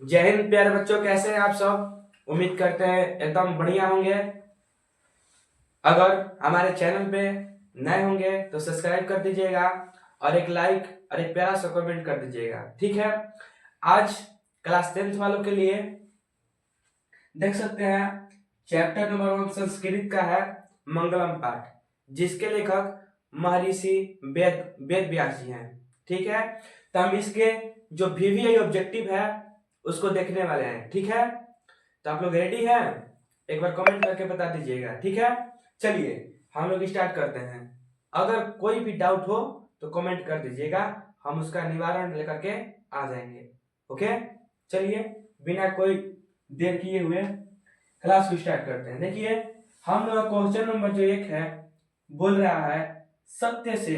जय हिंद प्यारे बच्चों, कैसे हैं आप सब। उम्मीद करते हैं एकदम बढ़िया होंगे। अगर हमारे चैनल पे नए होंगे तो सब्सक्राइब कर दीजिएगा और एक लाइक और एक प्यारा सा कमेंट कर दीजिएगा, ठीक है। आज क्लास 10th वालों के लिए देख सकते हैं चैप्टर नंबर 1 संस्कृत का है मंगलम पाठ, जिसके लेखक महर्षि वेद व्यास जी हैं, ठीक है। तो हम इसके जो VVI ऑब्जेक्टिव है उसको देखने वाले हैं, ठीक है। तो आप लोग रेडी हैं? एक बार कमेंट करके बता दीजिएगा, ठीक है। चलिए हम लोग स्टार्ट करते हैं। अगर कोई भी डाउट हो तो कमेंट कर दीजिएगा, हम उसका निवारण लेकर के आ जाएंगे। ओके, चलिए बिना कोई देर किए हुए क्लास को स्टार्ट करते हैं। देखिए हम लोग क्वेश्चन नंबर जो 1 है बोल रहा है, सत्य से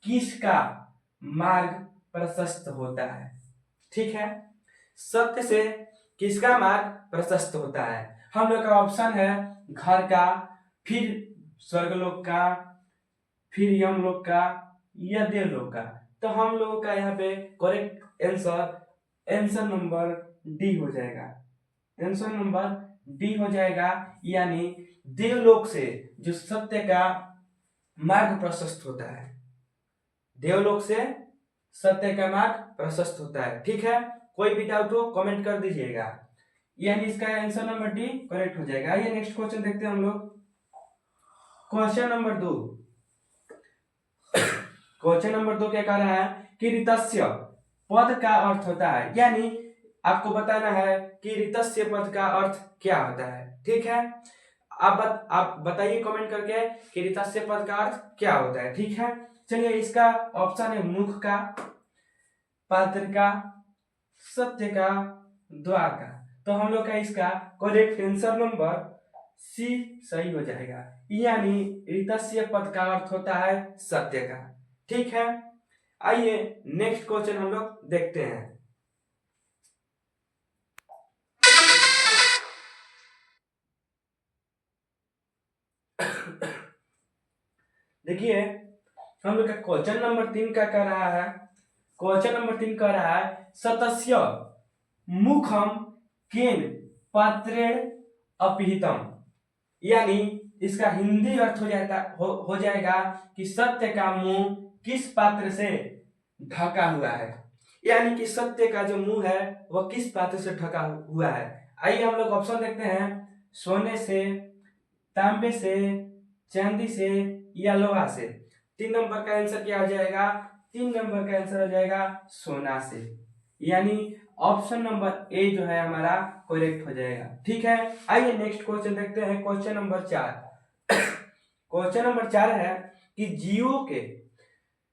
किसका मार्ग प्रशस्त होता है, ठीक है। सत्य से किसका मार्ग प्रशस्त होता है। हम लोग का ऑप्शन है घर का, फिर स्वर्गलोक का, फिर यमलोक का या देवलोक का। तो हम लोगों का यहाँ पे करेक्ट आंसर नंबर डी हो जाएगा। आंसर नंबर डी हो जाएगा, यानी देवलोक से जो सत्य का मार्ग प्रशस्त होता है, देवलोक से सत्य का मार्ग प्रशस्त होता है, ठीक है। कोई भी डाउट हो कमेंट कर दीजिएगा, यानी इसका आंसर नंबर डी करेक्ट हो जाएगा। आइए नेक्स्ट क्वेश्चन देखते हैं हम लोग। Question number 2। क्वेश्चन नंबर 2 क्या कह रहा है कि ऋतस्य पद का अर्थ होता है, यानी आपको बताना है कि ऋतस्य पद का अर्थ क्या होता है, ठीक है। आप बताइए कमेंट करके कि ऋतस्य पद का अर्थ क्या होता है, ठीक है। चलिए इसका ऑप्शन है मुख का, पात्र का, सत्य का, द्वार का। तो हम लोग का इसका करेक्ट आंसर नंबर सी सही हो जाएगा, यानी ऋतस्य पद का अर्थ होता है सत्य का, ठीक है। आइए नेक्स्ट क्वेश्चन हम लोग देखते हैं। देखिए हम लोग का क्वेश्चन नंबर 3 क्या कह रहा है। क्वेश्चन नंबर 3 कह रहा है सतस्य मुखम केन पात्रेण अपहितम, यानी इसका हिंदी अर्थ हो जाएगा कि सत्य का मुंह किस पात्र से ढका हुआ है, यानी कि सत्य का जो मुंह है वह किस पात्र से ढका हुआ है। आइए हम लोग ऑप्शन देखते हैं, सोने से, तांबे से, चांदी से या लोहा से। 3 नंबर का आंसर क्या हो जाएगा? 3 नंबर का आंसर हो जाएगा सोना से, यानी ऑप्शन नंबर ए जो है हमारा करेक्ट हो जाएगा, ठीक है। आइए नेक्स्ट क्वेश्चन देखते हैं। Question number 4। क्वेश्चन नंबर 4 है कि जीवों के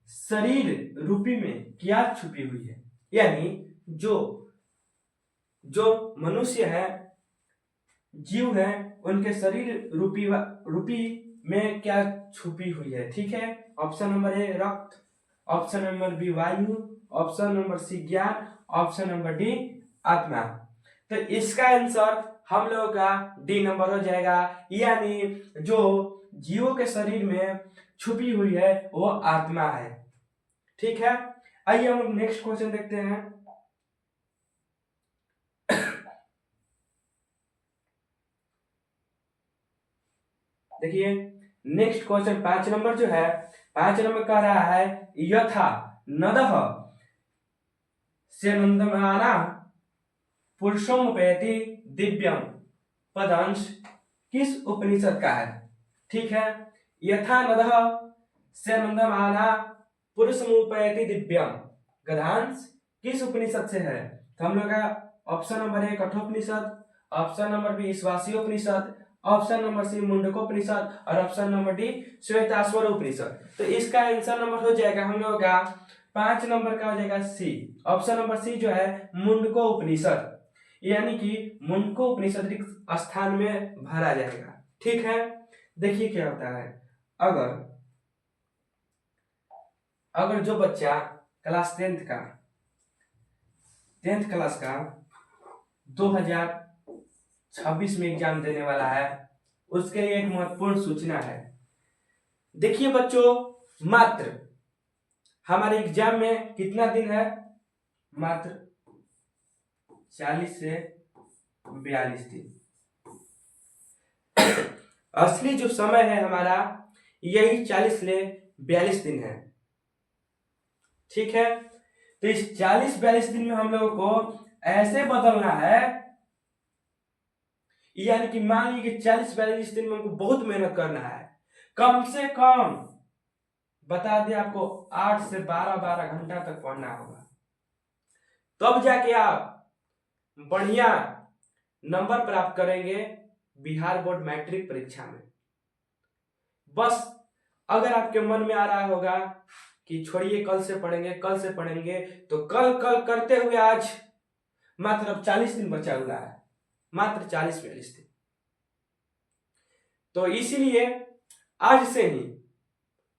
शरीर रूपी में क्या छुपी हुई है, यानी जो जो मनुष्य है, जीव है, उनके शरीर रूपी में क्या छुपी हुई है, ठीक है। ऑप्शन नंबर ए रक्त, ऑप्शन नंबर बी वायु, ऑप्शन नंबर सी ज्ञान, ऑप्शन नंबर डी आत्मा। तो इसका आंसर हम लोगों का डी नंबर हो जाएगा, यानी जो जीवों के शरीर में छुपी हुई है वो आत्मा है, ठीक है। आइए हम लोग नेक्स्ट क्वेश्चन देखते हैं। देखिए नेक्स्ट क्वेश्चन 5 नंबर जो है, 5 नंबर कह रहा है यथा नदः से नंदमाना पुरुषोमुपैति दिव्यम पदांश किस उपनिषद का है, ठीक है। यथा नदः से नंदमाना पुरुषमुपैति दिव्यम गधांश किस उपनिषद से है। तो हम लोग का option number A Kathopanishad, option number B Ishavasyopanishad, option number C Mundakopanishad और option number D Shvetashvatara Upanishad. तो इसका आंसर नंबर हो जाएगा हम लोग का 5 नंबर का हो जाएगा सी, ऑप्शन नंबर सी जो है मुंडको उपनिषद, यानी कि मुंडको उपनिषद रिक्त स्थान में भरा जाएगा, ठीक है। देखिए क्या होता है, अगर अगर जो बच्चा क्लास 10th क्लास का 2026 में एग्जाम देने वाला है, उसके लिए एक महत्वपूर्ण सूचना है। देखिए बच्चों, मात्र हमारे एग्जाम में कितना दिन है, मात्र 40 से 42 दिन। असली जो समय है हमारा यही 40 से 42 दिन है। ठीक है, तो इस 40-42 दिन में हम लोगों को ऐसे बदलना है, यानी कि मान लीजिए 40-42 दिन में हमको बहुत मेहनत करना है। कम से कम बता दें आपको 8 से 12 घंटा तक पढ़ना होगा, तब जाके आप बढ़िया नंबर प्राप्त करेंगे बिहार बोर्ड मैट्रिक परीक्षा में। बस अगर आपके मन में आ रहा होगा कि छोड़िए कल से पढ़ेंगे, तो कल करते हुए आज मात्र अब 40 दिन बचा हुआ है, मात्र 40-42 दिन। तो इसीलिए आज से ही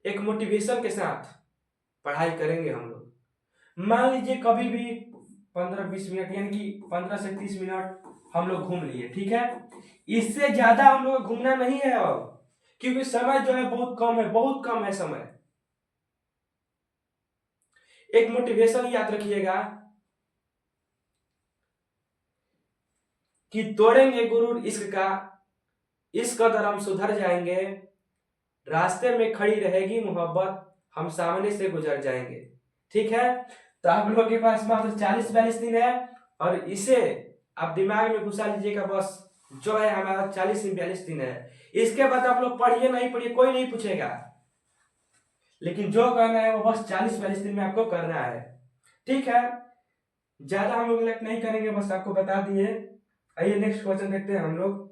एक मोटिवेशन के साथ पढ़ाई करेंगे हम लोग। मान लीजिए कभी भी 15-20 मिनट यानी कि 15 से 30 मिनट हम लोग घूम लिए, ठीक है, इससे ज्यादा हम लोग घूमना नहीं है अब, क्योंकि समय जो है बहुत कम है समय। एक मोटिवेशन याद रखिएगा कि तोड़ेंगे गुरूर इश्क का, इस कदर हम सुधर जाएंगे, रास्ते में खड़ी रहेगी मोहब्बत, हम सामने से गुजर जाएंगे। ठीक है, तो आप लोगों के पास मात्र 40-42 दिन है, और इसे आप दिमाग में घुसा लीजिएगा। बस जो है हमारा 40-42 दिन है, इसके बाद आप लोग पढ़िए नहीं पढ़िए कोई नहीं पूछेगा, लेकिन जो करना है वो बस 40-42 दिन में आपको करना है। ठीक है, ज्यादा हम लोग लेट नहीं करेंगे, बस आपको बता दिए। आइए नेक्स्ट क्वेश्चन देखते हैं हम लोग।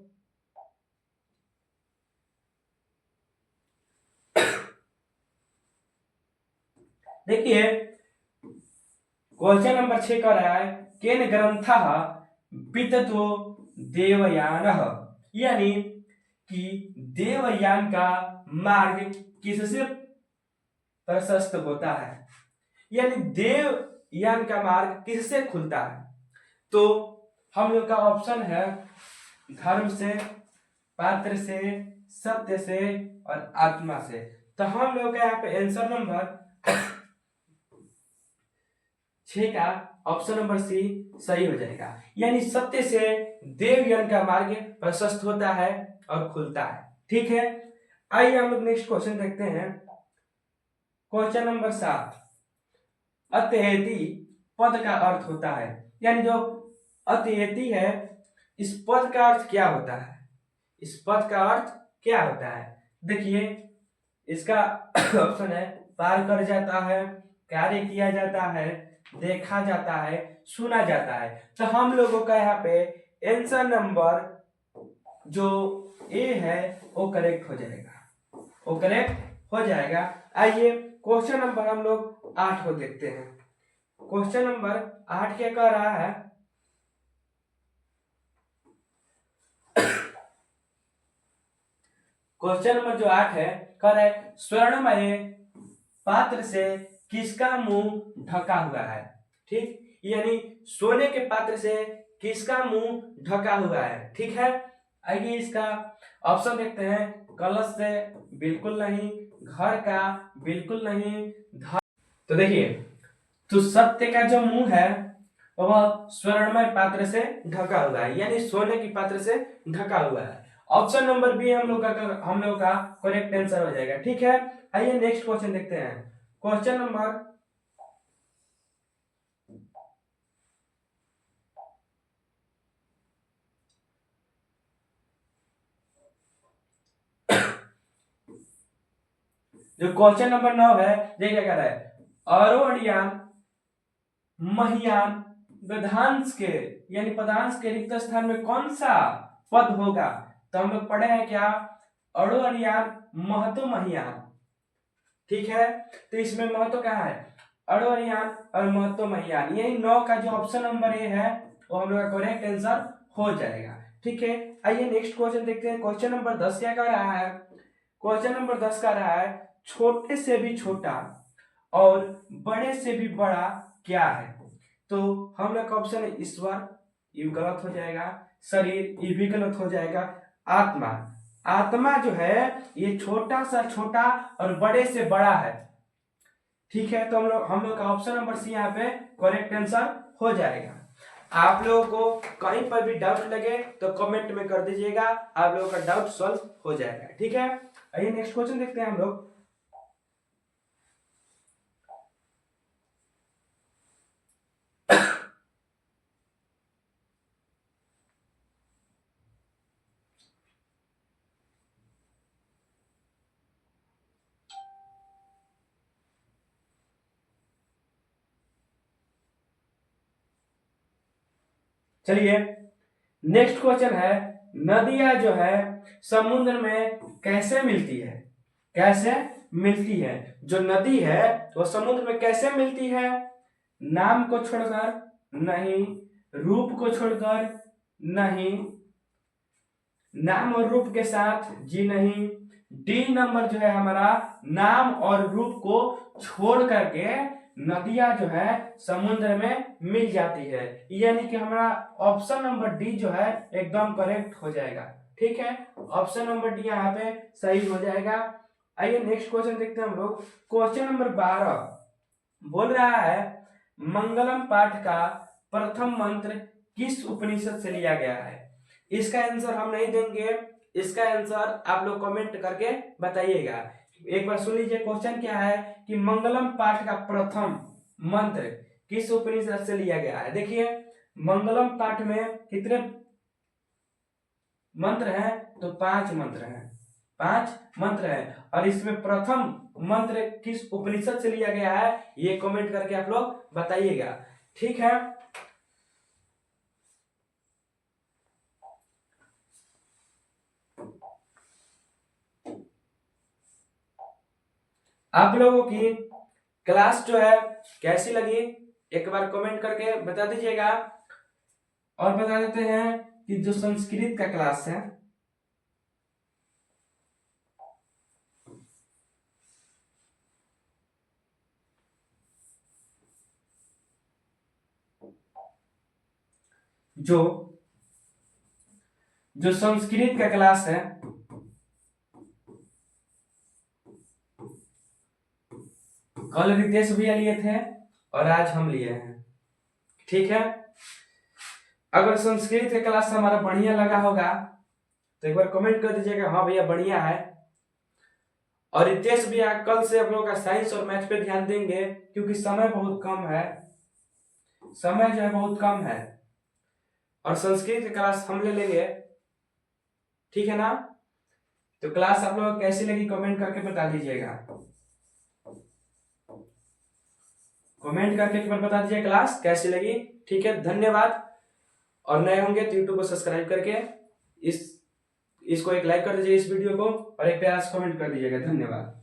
देखिए क्वेश्चन नंबर 6 कर रहा है, केन ग्रंथः विदतो देवयानः, यानी कि देवयान का मार्ग किससे प्रशस्त होता है, यानी देवयान का मार्ग किससे खुलता है। तो हम लोग का ऑप्शन है धर्म से, पात्र से, सत्य से और आत्मा से। तो हम लोग का यहाँ पे आंसर नंबर 6 का ऑप्शन नंबर सी सही हो जाएगा, यानी सत्य से देवयान का मार्ग प्रशस्त होता है और खुलता है। ठीक है, आइए हम लोग नेक्स्ट क्वेश्चन देखते हैं। क्वेश्चन नंबर 7, अत्येति पद का अर्थ होता है, यानी जो अत्येति है इस पद का अर्थ क्या होता है, इस पद का अर्थ क्या होता है। देखिए इसका ऑप्शन है पार कर जाता है, कार्य किया जाता है, देखा जाता है, सुना जाता है। तो हम लोगों का यहाँ पे आंसर नंबर जो ए है वो करेक्ट हो जाएगा, वो करेक्ट हो जाएगा। आइए क्वेश्चन नंबर हम लोग 8 को देखते हैं। क्वेश्चन नंबर 8 क्या कह रहा है, क्वेश्चन नंबर जो 8 है कह रहा है स्वर्णमय पात्र से किसका मुंह ढका हुआ है। ठीक, यानी सोने के पात्र से किसका मुंह ढका हुआ है। ठीक है, आइए इसका ऑप्शन देखते हैं। कलश से बिल्कुल नहीं, घर का बिल्कुल नहीं, तो देखिए तो सत्य का जो मुंह है वह स्वर्णमय पात्र से ढका हुआ है, यानी सोने की पात्र से ढका हुआ है। ऑप्शन नंबर बी हम लोग का करेक्ट आंसर हो जाएगा। ठीक है, आइए नेक्स्ट क्वेश्चन देखते हैं। क्वेश्चन नंबर जो क्वेश्चन नंबर 9 है, देखिए क्या कह रहा है, अरोणियान महियान गधांश के यानी पदांश के रिक्त स्थान में कौन सा पद होगा। तो हम लोग पढ़े हैं क्या, अड़ो अरियान महतो महियान। ठीक है, तो इसमें महतो क्या है, अड़ो अरियान और महतो महियान, यही 9 का जो ऑप्शन नंबर ए है वो हम लोग का करेक्ट आंसर हो जाएगा। ठीक है, आइए नेक्स्ट क्वेश्चन देखते हैं। क्वेश्चन नंबर 10 क्या कह रहा है, क्वेश्चन नंबर 10 कह रहा है छोटे से भी छोटा और बड़े से भी बड़ा क्या है। तो हम लोग का ऑप्शन है ईश्वर, ये गलत हो जाएगा, शरीर, ये भी गलत हो जाएगा, आत्मा, आत्मा जो है ये छोटा सा छोटा और बड़े से बड़ा है। ठीक है, तो हम लोग का ऑप्शन नंबर सी यहाँ पे करेक्ट आंसर हो जाएगा। आप लोगों को कहीं पर भी डाउट लगे तो कमेंट में कर दीजिएगा, आप लोगों का डाउट सॉल्व हो जाएगा। ठीक है, आइए नेक्स्ट क्वेश्चन देखते हैं हम लोग। चलिए नेक्स्ट क्वेश्चन है, नदियां जो है समुद्र में कैसे मिलती है? कैसे मिलती है? जो नदी है वो समुद्र में कैसे मिलती है? नाम को छोड़कर नहीं, रूप को छोड़कर नहीं, नाम और रूप के साथ जी नहीं, डी नंबर जो है हमारा नाम और रूप को छोड़ करके नदियां जो है समुद्र में मिल जाती है, यानी कि हमारा ऑप्शन नंबर डी जो है एकदम करेक्ट हो जाएगा। ठीक है, ऑप्शन नंबर डी यहाँ पे सही हो जाएगा। आइए नेक्स्ट क्वेश्चन देखते हैं हम लोग। क्वेश्चन नंबर 12 बोल रहा है, मंगलम पाठ का प्रथम मंत्र किस उपनिषद से लिया गया है? इसका आंसर हम नहीं देंगे, इसका आंसर आप लोग कमेंट करके बताइएगा। एक बार सुन लीजिए, क्वेश्चन क्या है कि मंगलम पाठ का प्रथम मंत्र किस उपनिषद से लिया गया है? देखिए मंगलम पाठ में कितने मंत्र हैं? तो 5 मंत्र हैं, 5 मंत्र हैं, और इसमें प्रथम मंत्र किस उपनिषद से लिया गया है ये कमेंट करके आप लोग बताइएगा। ठीक है, आप लोगों की क्लास जो है कैसी लगी एक बार कमेंट करके बता दीजिएगा। और बता देते हैं कि जो संस्कृत का क्लास है जो जो संस्कृत का क्लास है कल रितेश भैया लिए थे और आज हम लिए हैं। ठीक है, अगर संस्कृत का क्लास हमारा बढ़िया लगा होगा तो एक बार कमेंट कर दीजिएगा हाँ भैया बढ़िया है। और रितेश भैया कल से आप लोगों का साइंस और मैथ पे ध्यान देंगे क्योंकि समय बहुत कम है, समय जो है बहुत कम है, और संस्कृत की क्लास हम ले लेंगे। ठीक है ना, तो क्लास आप लोगों को कैसी लगी कमेंट करके बता दीजिएगा, कमेंट करके एक बार बता दीजिए क्लास कैसी लगी। ठीक है, धन्यवाद। और नए होंगे तो यूट्यूब को सब्सक्राइब करके इसको एक लाइक कर दीजिए इस वीडियो को, और एक प्यारा सा कमेंट कर दीजिएगा। धन्यवाद।